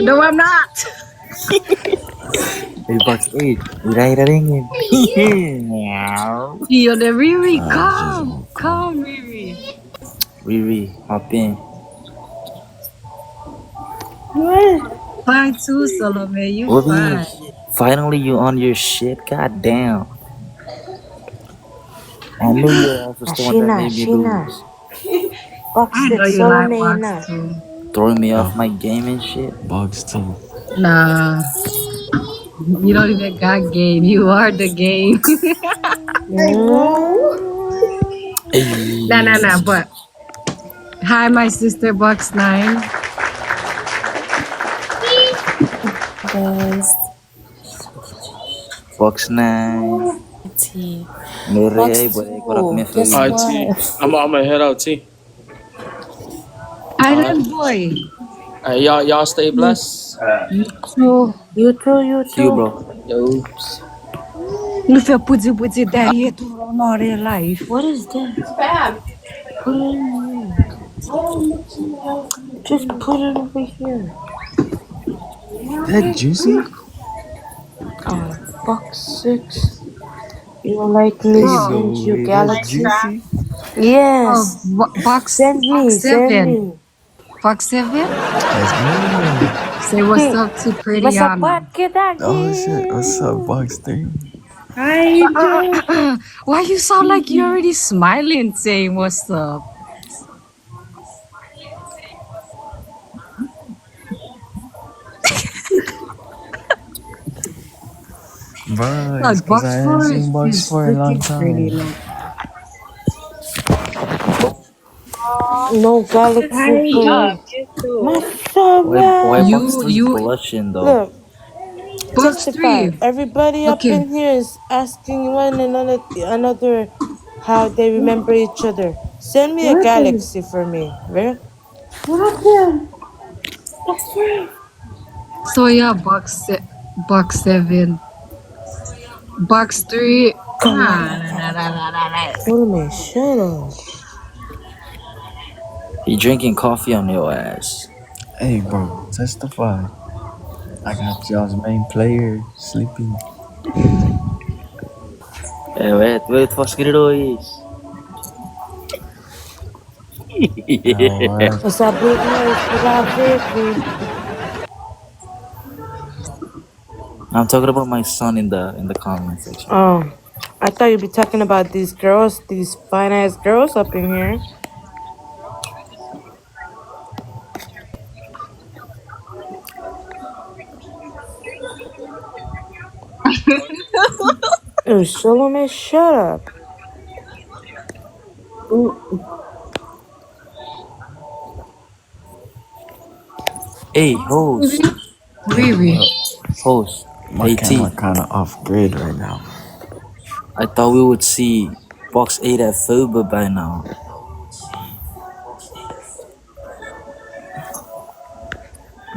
No, I'm not. Hey, Box 8. Irairaringin. Meow. Yo, the Riri, Just come. gonna come. Come, Riri. Riri, hop in. Fine too, Salome. You Obi, fine. finally you on your shit. God damn. I knew your ass was the one that Sheena, made me Sheena. lose. I Box know 6, you like box Solomena. too. Throwing me off Yo, my game and shit. bugs too. Nah, you don't even got game. You are the game. Nah, nah, Hey. nah. But hi, my sister, Box 9. Guys, Box 9. T. Mere ay Box boleh korek me 2. Guess fluid. Alright, T. what? I'ma head out, T. Alright. Island boy. Y'all stay blessed. You too. You too, you See you, too. bro. Oops. Nu fais puzi derrière tout le monde in life. What is that? Put it in here. Just put it over here. That juicy? Box 6. You like me There you Oh, go, send you Ray. That's galaxy? juicy. oh, Yes. box Send me, send 7. me. Box 7. Let's go. Say what's up to Pretty Anna. Masapat kita Oh shit. What's up, again. Box 3? Hi, Joe. Why you sound like you already smiling saying what's up? Bro, it's Look, because I box haven't 4 seen Box is 4 in a long freaking pretty. time. Look. No galaxy for you. Why Mashallah. Box 3 You blushing though? Look, box testify. 3. Everybody up Okay. in here is asking one another how they remember each other. Send me a galaxy for me, right? So yeah, box 7. Box 3. Come on. Nah. Solomon, shut up. He drinking coffee on your ass. Hey, bro, testify. I got y'all's main player sleeping. Hey, wait for Skiridois. Alright. What's up, big nose? What up, baby? I'm talking about my son in the comment section. Oh, I thought you'd be talking about these girls, these fine ass girls up in here. Oh, Solomon, shut up. Hey, host, Hey, Riri. well, host. my Hey camera T. kind of off grid right now. I thought we would see Box 8 at Fuba by now.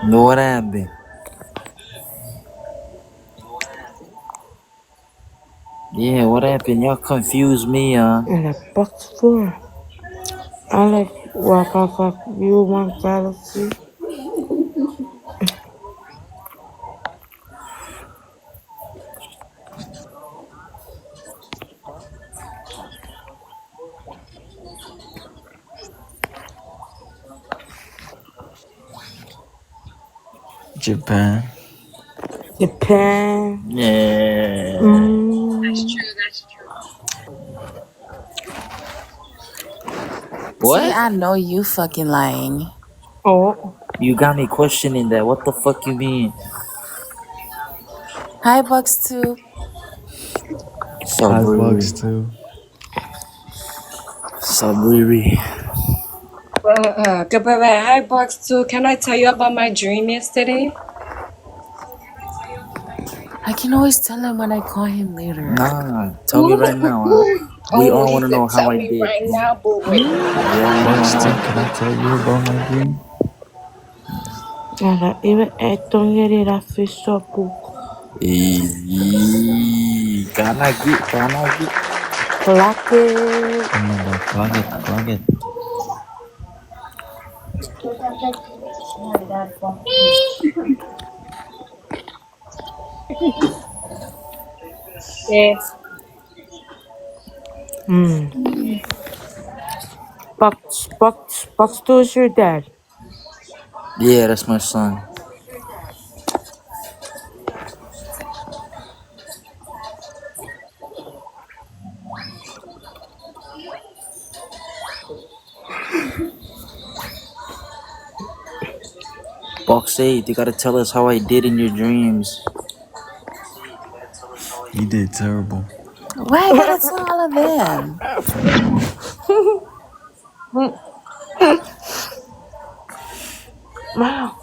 Know what happened? Yeah, what happened? Y'all confused me, And a box 4. I like Waka You want Galaxy. Japan. Japan. Yeah. That's true. T, What? I know you fucking lying. Oh, You got me questioning that. What the fuck you mean? Hi, Box 2. Hi, Sabriri. Box 2. Sabriri. Hi, box 2. Can I tell you about my dream yesterday? I can always tell him when I call him later. Nah, tell me right now. We all want to know how I did. We all want to know Box how 2, I can I did. tell you about my dream? nada. Even Etongeri fish up. Kanagi. Clock it. Oh my god, clog it. Yeah. Hmm. Box two is your dad. Yeah, that's my son. Box 8, you gotta tell us how I did in your dreams. You did terrible. Why I gotta tell all of them? Wow.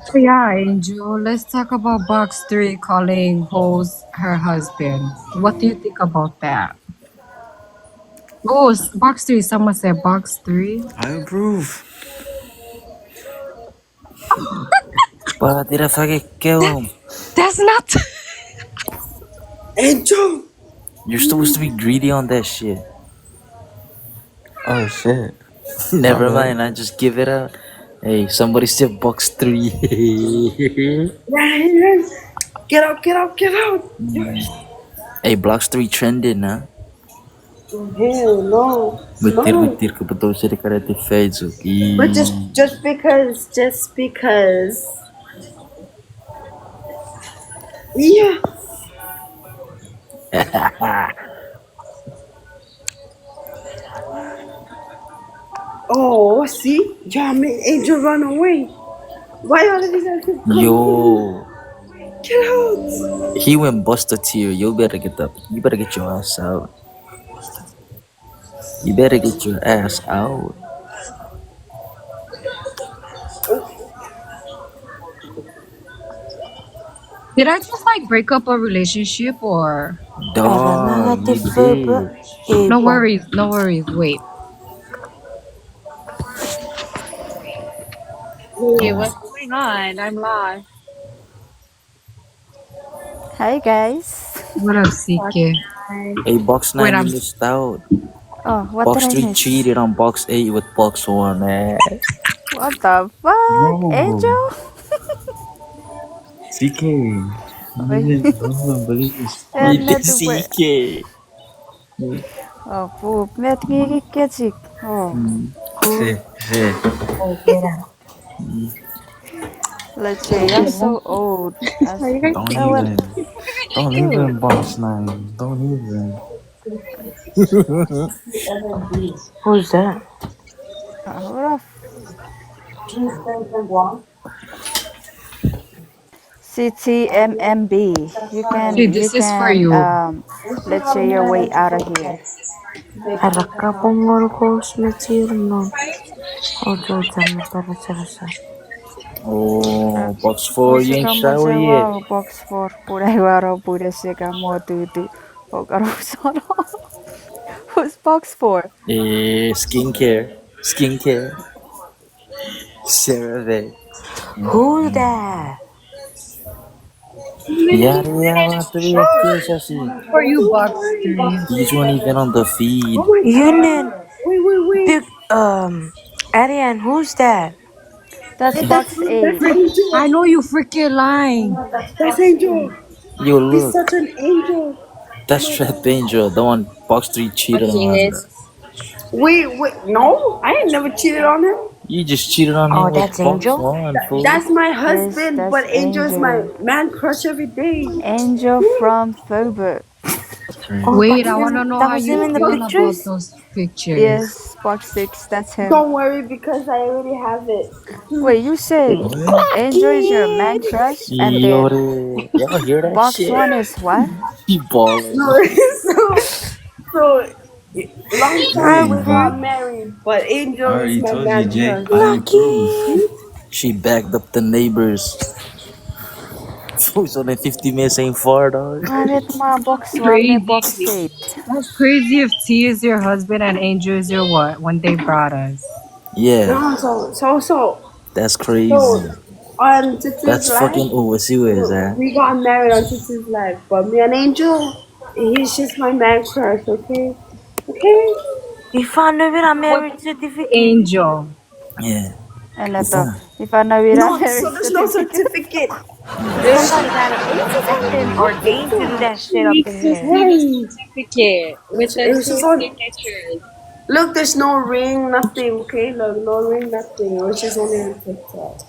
So yeah, Angel, let's talk about box three calling host her husband. What do you think about that? Oh, box three. Someone said box three. I approve. But did I forget kill him? That's not. Angel! You're supposed to be greedy on that shit. Oh shit. My Never bad. mind, I just give it out. Hey, somebody said box 3. Ryan! Get out, get out, get out! Hey, box 3 trending, nah? Hell no. Betir No. betir que betul saya dekat di Facebook. But just because. Yeah. Oh, see? Y'all made Angel run away. Why all of these guys come here? Yo, Get out! he went buster tier. You better get up. You better get your ass out. You better get your ass out. Did I just like break up a relationship or? Era Dog, you negative verb. did. No Able. worries. No worries. Wait. Hey, Oh. what's going on? I'm lost. Hi guys. What up, CK? Hey, box Wait, 9, you I'm. missed out. Oh, what did Box I 3 miss? cheated on box 8 with box 1, man. What the fuck, Bro. Angel? CK. Oi, Don't even believe this. let It me is do it. CK. Oh, poop. Let me get sick. Oh, Say, say. let's say you're so old. As Don't oh what? even. Don't Dude, even box 9. Don't even. Who's that? what of CTMMB? See, You this is for can you. let's say your way out of here. Haraka pongol ko smetirno. Ojo jam terasa. Oh, box 4, you ain't Pusika shower moja yet. wow box for Puraiwaro Purasika Motutu. Okarosono. Who's box for? Eh, skincare. Skincare. CeraVe. Who's that? Yada yada, three FPS, I see. For you, Don't box worry. three. These weren't even on the feed. Oh my Union. god. Wait. Big Ariane, who's that? That's box 8. That's I Angel. know you freaking lying. That's Angel. Yo, He's look. such an angel. Oh That's my Trap god. Angel, the one box 3 cheated on. Wait. No, I ain't never cheated on him. You just cheated on Oh, him with that's box Angel? 1, fool. That's my Yes, husband, that's but Angel is my Angel. man crush every day. Angel from Phoebe. That's right. Oh, Wait, I want to know that how was you him in the feel about pictures? those pictures. Yes, box 6, that's him. Don't worry because I already have it. Wait, you said What? Angel is your man crush and Yo, then y'all hear that box shit? 1 is what? He balling. No, so long time we Damn. got Lucky. married, but I Angel is already my told you, man Jay. crush. I approve. Lucky. She backed up the neighbors. It's only 50 minutes ain't far, dog. Hanit ma box 1 me box Crazy. 8. That's crazy if T is your husband and Angel is your what when they brought us. Yeah, No, that's so crazy. on Titi's That's life, fucking overseas, eh? we got married on Titi's life, but me and Angel, he's just my man crush. Okay. Ivanovira marriage certificate. Angel. Yeah. Eto, Ivana. Ivanovira No, so marriage there's no certificate. certificate. Yeah. Somebody got ordained to do that shit up She in just here. need a Right. certificate with the It's just two on. signatures. Look, there's no ring, nothing. Okay, look, no ring, nothing. Or she's only on TikTok.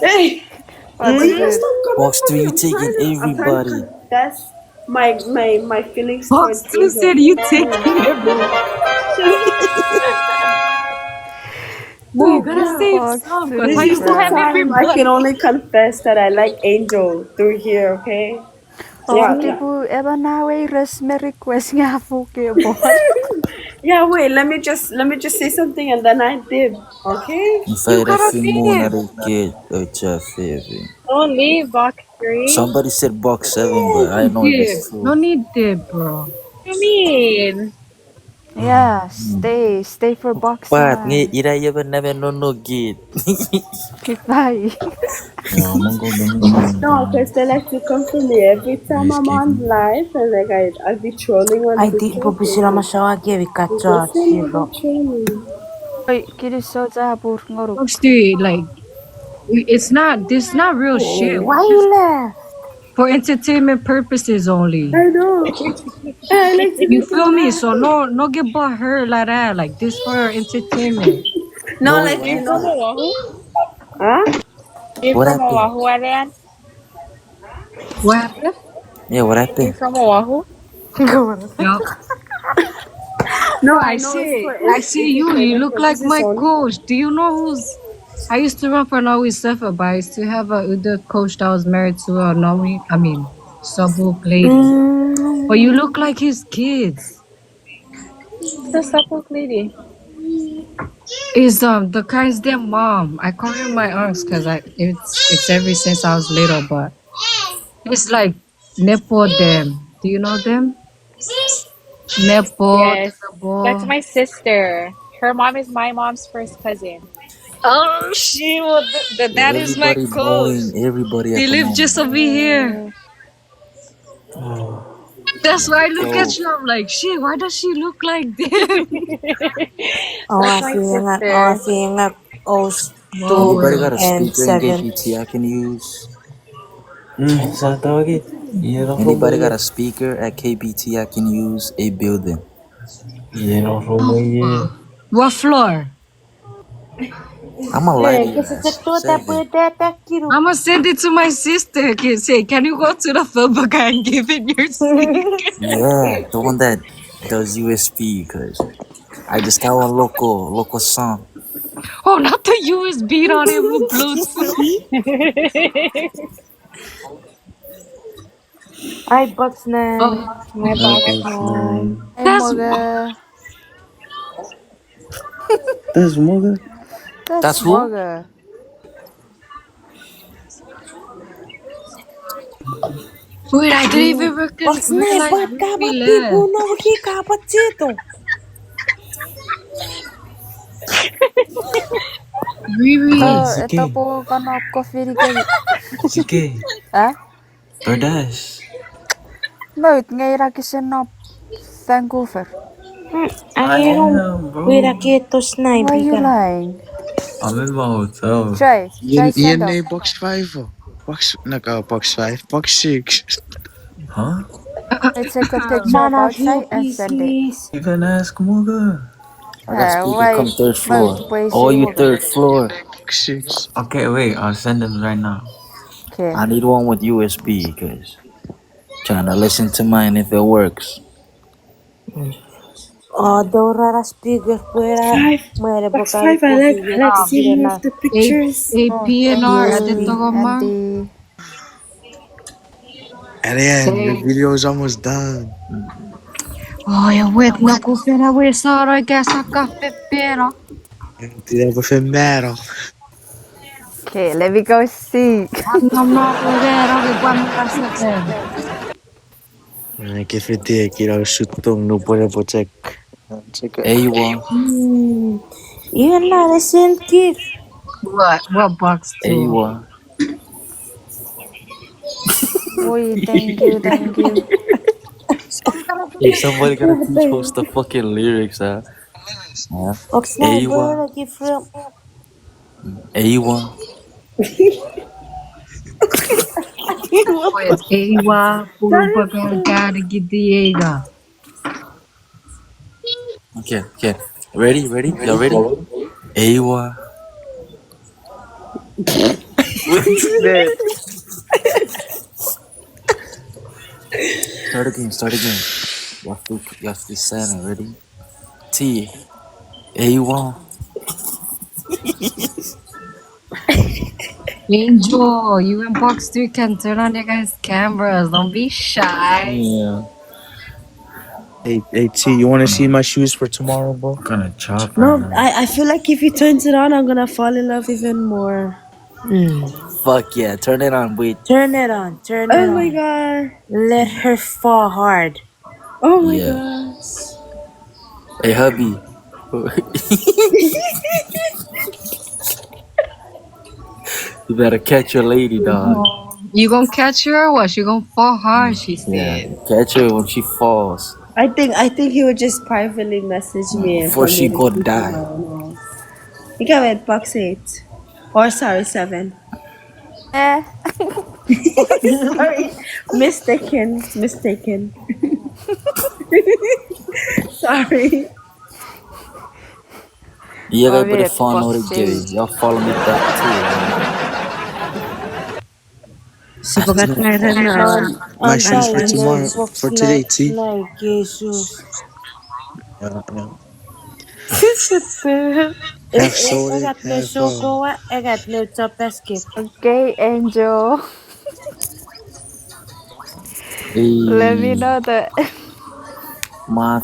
Hey, What will is you guys it? stop coming Box for 3, me? you taking I'm trying to everybody. confess my feelings Box towards 2 Angel. said you taking everyone. No, you gotta Yeah. save Box some, cause This how three, you is the gonna have bro. time I can everybody? only confess that I like Angel through here. Okay. Oh, Yeah. di bu eba nawe resme request nga po ke bon. Yeah. Wait. Let me just say something, and then I did. Okay. You Infeira gotta Fimuna save. Reke Feve. Don't leave box three. Somebody said box 7, but I don't know if Dib. it's true. No need dib, bro. What do you mean? Yeah, stay for box Pat, nge one. ira yeba never no gate. Bye. Yo, I'm gonna go Dominican, No, because man. they like to come for me every time Nice I'm on kicking. live, and like I'll be trolling on I did TikTok. Bobisila Mashawagia They go Vikacha send me the Chilo. trolling. Oi, kiri so jabur Box ngoruk. 3, like, this not real shit. Why you left? For entertainment purposes only. I know. I like to You make them feel me? laugh. So no get bought hurt like that. Like this for entertainment. No, No, wait, like what You you from happened? know. Oahu? Huh? You What from happened? Oahu, Adrian? What happened? Yeah, what You happened? from Oahu? Yup. No, Bro, I know it's for I see you. You entertainment look like purposes my only. coach. Do you know who's? I used to run for Norway Surfer, but I used to have a Uda coach that was married to a Norway. I mean, Subuk lady. But you look like his kids. It's the supple lady. Is the guy's their mom? I call him my aunts because it's ever since I was little. But it's like Nepo them. Do you know them? Nepo, Yes. That's Tenabo. my sister. Her mom is my mom's first cousin. Oh shit! Well, Yo, that is my everybody coach. blowing everybody They at the live just moment. over here. That's Let's why I look at go. you. I'm like, shit. Why does she look like them? That's my sister. Awasi Os Whoa, 2 Anybody yeah. got a and speaker in 7. KPT I can use? Satu lagi. Iya, Anybody got rumah a speaker at KPT I can use? A building. iya, rumah iya. What floor? I'ma lie to Eh, you che se guys. tu te 7. puoi te Kiru. I'ma send it to my sister. Can you go to the film book and give it your speaker? Yeah, the one that does USB, cause I just got one local song. Oh, not the USB on it with Bluetooth. Hi, Bucksman. Oh, My Hi, box. Boxman. Hey that's moga. Das mogen. Das That's who? moga. wait. I didn't even Bucksman, realize ba't ka Riri ba't di left. puno magkikapat dito? Hey, Riri. Ito Sike. po kanop coffee di kayo. Sike. Ah? Berdas. Noit ngay rakisenop Vancouver. I am, Kuira bro. kitos na, Why you ibiga. lying? I'm in my hotel. Try Ian stand up. na box 5 oh. Box, box 5, box 6. Huh? I take a picture of Sana outside view, and please, send it. please. You can ask Moga. I got speaker Why? come third Noit floor. way Oh, si you moga. third floor. Box 6. Okay, wait. I'll send them right now. Okay. I need one with USB, cause trying to listen to mine if it works. Oh, Dora speaker kuira. Five. Mere Box bokari five. kofi I like yeti Um, seeing you of girena. the A pictures. Oh, thank APNR at the USB. you, Togama. Andy. Ariane, the Say, video is almost done. oh, eu wet na kufera we sara gasa kafe pera. Tira pa femero. Okay, let me go see. Nam na kuvera ke kwamera seven. Che fete, kira sutong no pole po check. Check it. Awa, Iyan na, recent gift. What? What box two? Awa. Oi, thank you, thank you. Hey, somebody gotta teach host the fucking lyrics, huh? Huh? Oxnard, bro, Awa, like if from Awa. Pois, Ewa, puro bagagada gidiega. Okay, okay. Ready, ready? Y'all ready? Awa. What's that? Start again, start again. You have to be silent. Ready? T. Awa. Angel, you and Box 3 can turn on your guys' cameras. Don't be shy. Yeah. Hey, T, you want to see my shoes for tomorrow, bro? I'm gonna chop right No, now. I feel like if he turns it on, I'm gonna fall in love even more. Fuck yeah. Turn it on, wait. turn it on, turn it Oh my on. god. Let her fall hard. Oh my Yeah. gosh. Hey, hubby. You better catch your lady, dog. You gonna catch her or what? She gonna fall hard, she Yeah. said. Catch her when she falls. I think he would just privately message me and Before for she me to go see die. tomorrow now. I think I went box 8. Or sorry, 7. Eh. Sorry. Mistaken. It's mistaken. Sorry. Jag Jag började vet, fan box några gay. 3. Jag follow me back too, right? She forgot my My and shoes for Antaile tomorrow, fancy. for today, Foxnard, T. Jesus. Yeah, yeah. Half I soda, got no half choco, I got no top skip. Okay, Angel. Let me Hey, know the man,